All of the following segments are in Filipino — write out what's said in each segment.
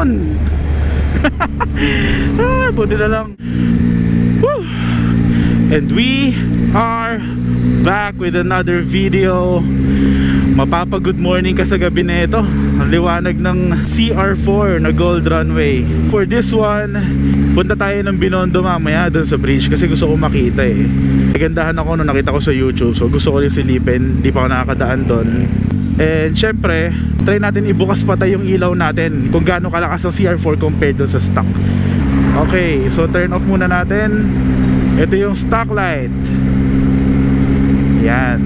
yun. Buti na lang. Woo! And we are back with another video. Mapapa-good morning ka sa gabi na ito. Ang liwanag ng CR4 na Gold Runway. For this one, punta tayo ng Binondo mamaya doon sa bridge kasi gusto ko makita eh. Nagandahan ako nung nakita ko sa YouTube, so gusto ko rin silipin. Di pa ako nakakadaan doon. And syempre, try natin ibukas patay yung ilaw natin kung gaano kalakas ang CR4 compared doon sa stock. Okay, so turn off muna natin. Ito yung stock light. Yan.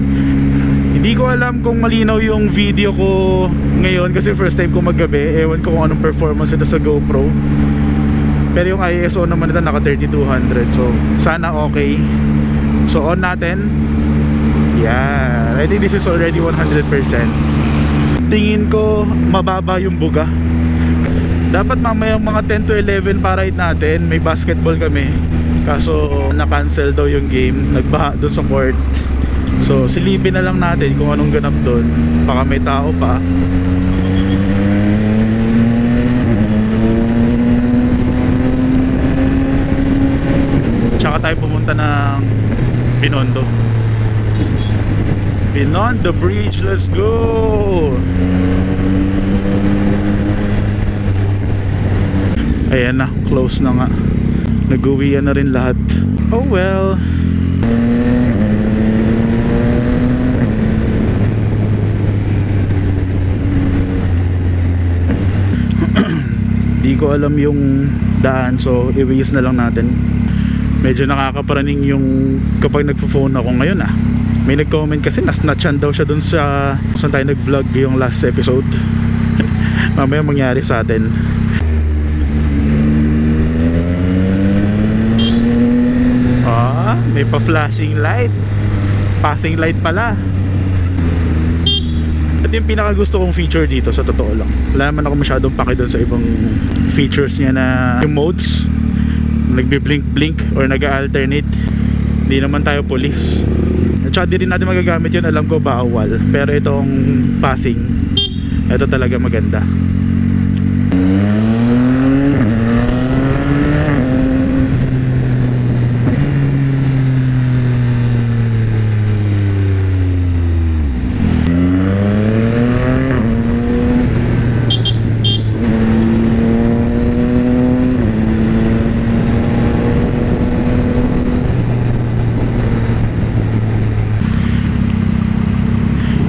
Hindi ko alam kung malinaw yung video ko ngayon kasi first time ko maggabi. Ewan ko kung anong performance ito sa GoPro. Pero yung ISO naman ito naka 3200. So sana okay. So on natin. Yeah, I think this is already 100%. Tingin ko mababa yung buga. Dapat mamayang mga 10 to 11 para ride natin. May basketball kami. Kaso na-cancel daw yung game. Nagbaha doon sa court. So silipin na lang natin kung anong ganap doon. Baka may tao pa. Tsaka tayo pumunta ng Binondo. Binondo Bridge, let's go! Ayan na, close na nga. Nag-uwian na rin lahat. Oh well. Di ko alam yung daan, so i-waste na lang natin. Medyo nakakaparaning yung kapag nagpo-phone ako ngayon ah. May nag-comment kasi nasnatchan daw siya dun sa saan tayo nag-vlog yung last episode. Mamaya mangyari sa atin. Ah, may pa-flashing light. Passing light pala. At yung pinaka gusto kong feature dito sa totoo lang, wala naman ako masyadong paki doon sa ibang features niya na yung modes nagbi-blink or nag-alternate. Hindi naman tayo police. At saka di rin natin magagamit yun, alam ko bawal. Pero itong passing, ito talaga maganda.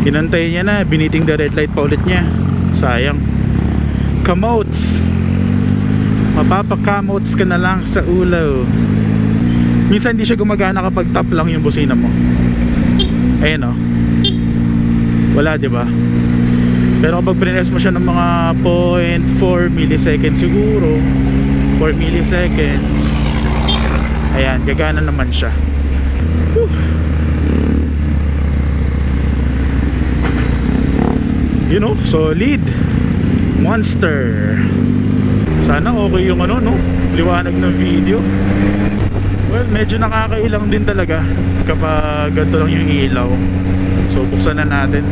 Inantay niya na, biniting the red light pa ulit niya. Sayang. Kamotes. Mapapakamotes ka na lang sa ulo. Minsan hindi siya gumagana kapag tap lang yung busina mo. Ayan o. Wala diba? Pero kapag press mo siya ng mga 0.4 milliseconds siguro, 4 milliseconds, ayan, gagana naman siya. Whew. You know, solid monster. Sana okay yung ano no, liwanag ng video. Well, medyo nakakailang din talaga kapag ganito lang yung ilaw. So buksan na natin.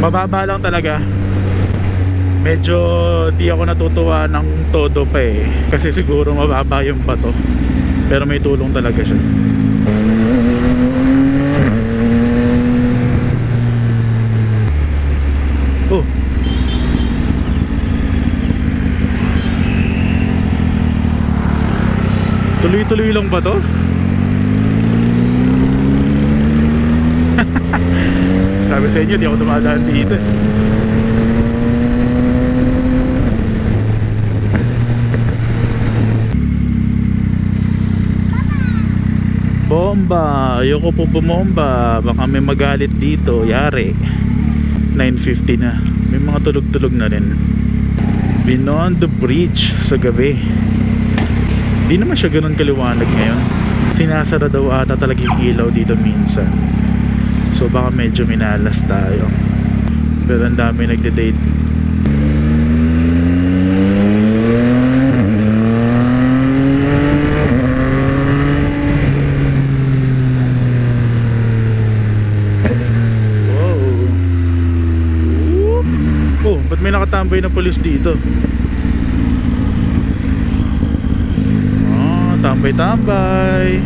Mababa lang talaga. Medyo di ako natutuwa ng todo pa eh, kasi siguro mababa yung bato. Pero may tulong talaga siya. Oh. Tuloy-tuloy lang ba to? Sabi sa inyo, di ako dumadaan dito. Bomba! Ayoko po bumomba. Baka may magalit dito. Yari. 9:50 na. May mga tulog-tulog na rin. Binondo Bridge sa gabi. Di naman siya ganun kaliwanag ngayon. Sinasara daw ata talaga yung ilaw dito minsan. So baka medyo minalas tayo. Pero ang dami nagde-date. may nakatambay na pulis dito. Oh, tambay-tambay.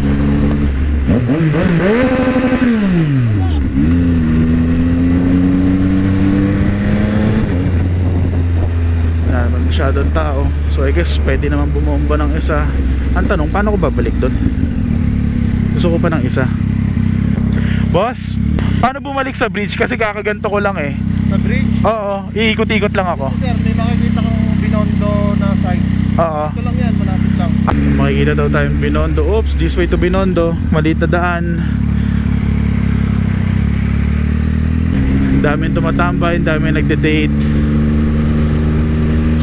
Wala naman masyadong tao. So I guess pwede naman bumomba ng isa. Ang tanong, paano ko babalik doon? Gusto ko pa ng isa. Boss, paano bumalik sa bridge? Kasi kakaganto ko lang eh. Sa bridge? Oo, iikot-ikot lang ako. Sir, may makikita kong Binondo na site. Oo. Ito lang yan, malapit lang. Makikita daw tayong Binondo. Oops, this way to Binondo. Maliit na daan. Daming tumatambay, daming nagde-date.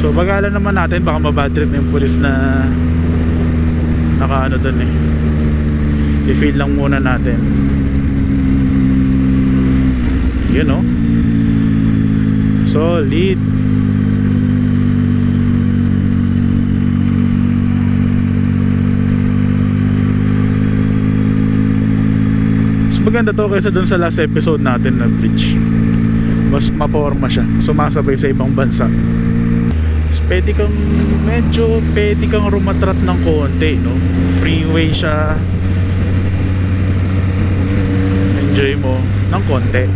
So bagalan naman natin, baka mabadtrip yung pulis na nakaano dun eh. I-feel lang muna natin. You know, solid. Mas maganda to kaysa dun sa last episode natin na bridge. Mas maporma siya, sumasabay sa ibang bansa. Pwede kang rumatrat ng konti, no? Freeway siya. Enjoy mo ng konti.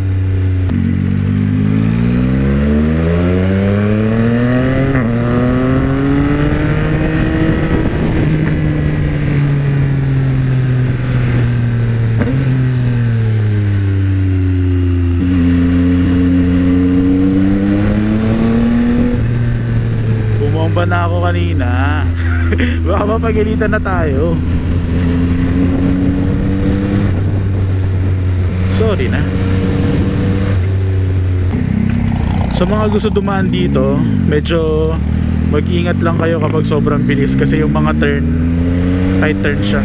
Bumomba na ako kanina. Baka mapagalitan na tayo. Sorry na. Sa mga gusto dumaan dito, medyo mag-ingat lang kayo kapag sobrang bilis kasi yung mga turn, tight turn siya.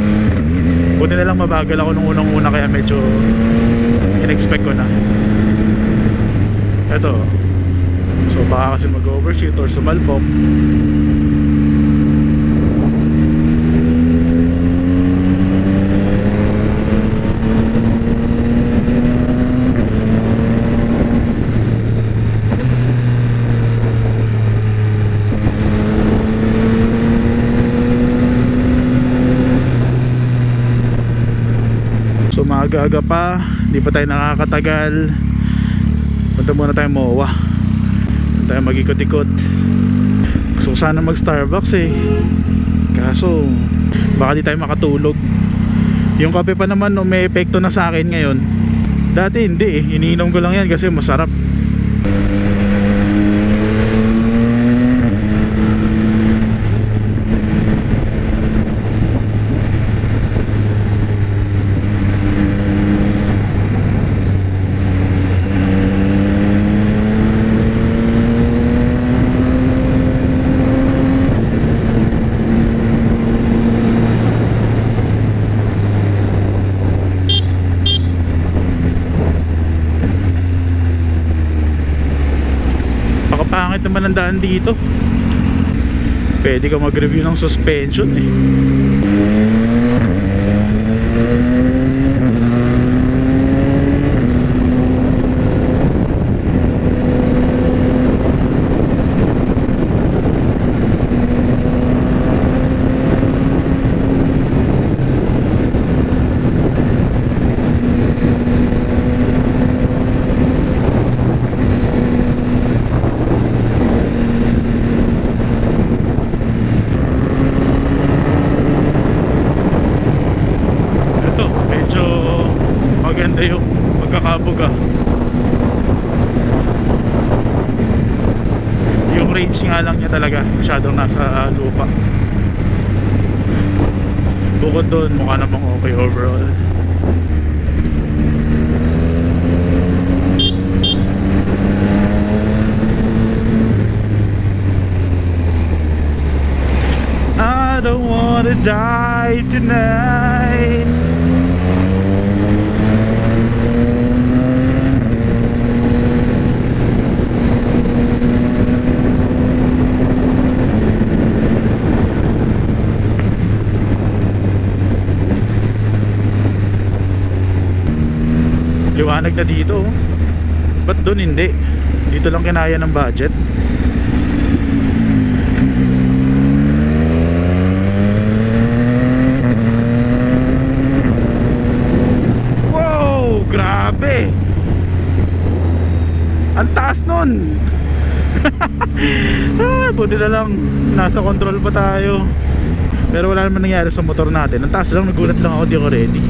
Buti na lang mabagal ako nung unang-una kaya medyo in-expect ko na. Eto. So baka kasi mag-overshoot or sumalpok. So maaga-aga pa, hindi pa tayo nakakatagal. Punta muna tayo MOA. Tayo mag-ikot-ikot. Gusto ko sana mag Starbucks eh, kaso baka di tayo makatulog. Yung kape pa naman no, may epekto na sa akin ngayon. Dati hindi eh, iniinom ko lang yan kasi masarap. Pangit naman ang daan dito. Pwede ka mag-review ng suspension eh. Maganda yung pagkakabuga. Yung range nga lang niya talaga masyadong nasa lupa. Bukod doon mukha namang okay overall. I don't wanna die tonight. Liwanag na dito. Ba't doon hindi? Dito lang kinaya ng budget. Wow! Grabe! Ang taas nun! Buti na lang nasa control pa tayo. Pero wala naman nangyari sa motor natin. Ang taas lang, nagulat lang ako, di ako ready.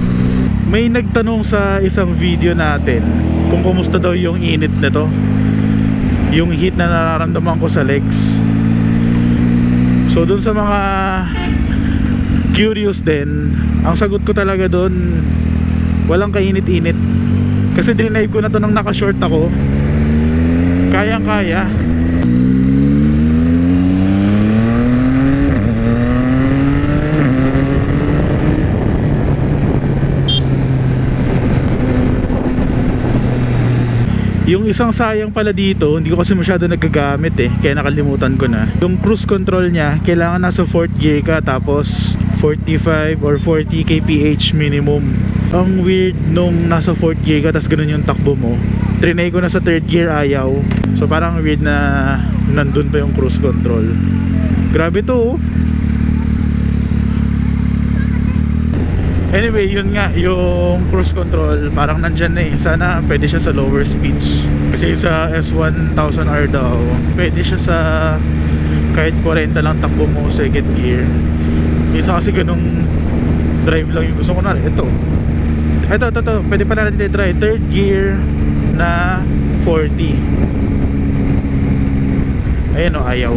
May nagtanong sa isang video natin kung kumusta daw yung init nito, yung heat na nararamdaman ko sa legs. So dun sa mga curious din, ang sagot ko talaga dun, walang kainit-init. Kasi drinave ko na to nang naka-short ako. Kayang-kaya. Yung isang sayang pala dito, hindi ko kasi masyado nagagamit eh, kaya nakalimutan ko na. Yung cruise control niya, kailangan nasa 4th gear ka, tapos 45 or 40 kph minimum. Ang weird nung nasa 4th gear ka, tapos ganun yung takbo mo. Trinay ko na sa 3rd gear, ayaw. So parang weird na nandun pa yung cruise control. Grabe to oh. Anyway, yun nga, yung cruise control parang nandyan na eh. Sana pwede siya sa lower speeds. Kasi sa S1000R daw, pwede siya sa kahit 40 lang takbo mo 2nd gear. Isa kasi ganung drive lang yung gusto ko na. Ito, pwede pa natin i-try 3rd gear na 40. Ayan o, ayaw.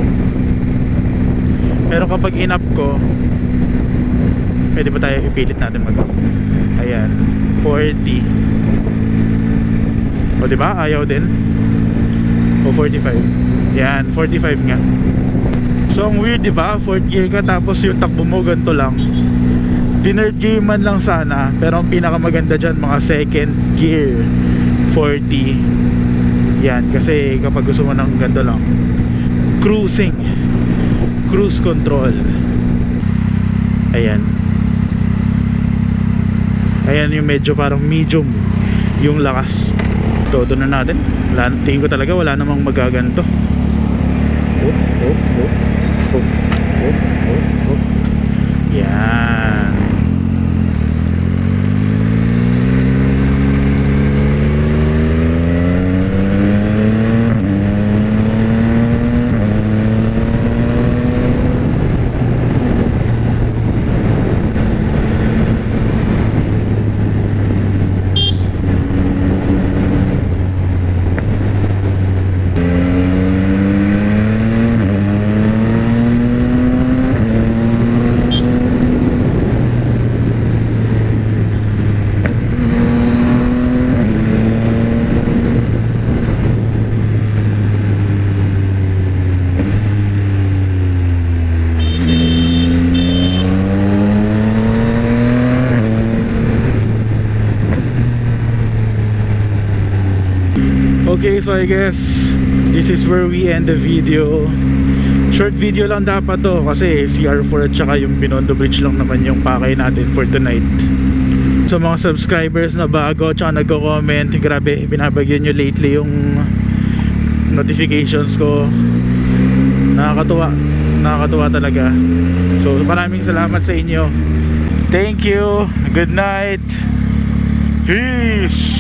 Pero kapag in-up ko, pwede ba tayo ipilit natin mag-up? Ayan, 40. O diba? Ayaw din. O 45. Yan, 45 nga. So ang weird diba? 4th gear ka tapos yung takbo mo ganito lang. Third gear man lang sana. Pero ang pinakamaganda dyan mga 2nd gear 40. Yan, kasi kapag gusto mo ng ganito lang, cruising, cruise control. Ayan. Ayan yung medyo parang medium yung lakas. Todo na natin. Tingin ko talaga wala namang magaganto. Yan. Okay, so I guess this is where we end the video. Short video lang dapat to kasi CR4 at saka yung Binondo Bridge lang naman yung pakay natin for tonight. So mga subscribers na bago at saka nagko-comment, grabe binabagyan nyo lately yung notifications ko. Nakakatuwa talaga. So maraming salamat sa inyo. Thank you. Good night. Peace.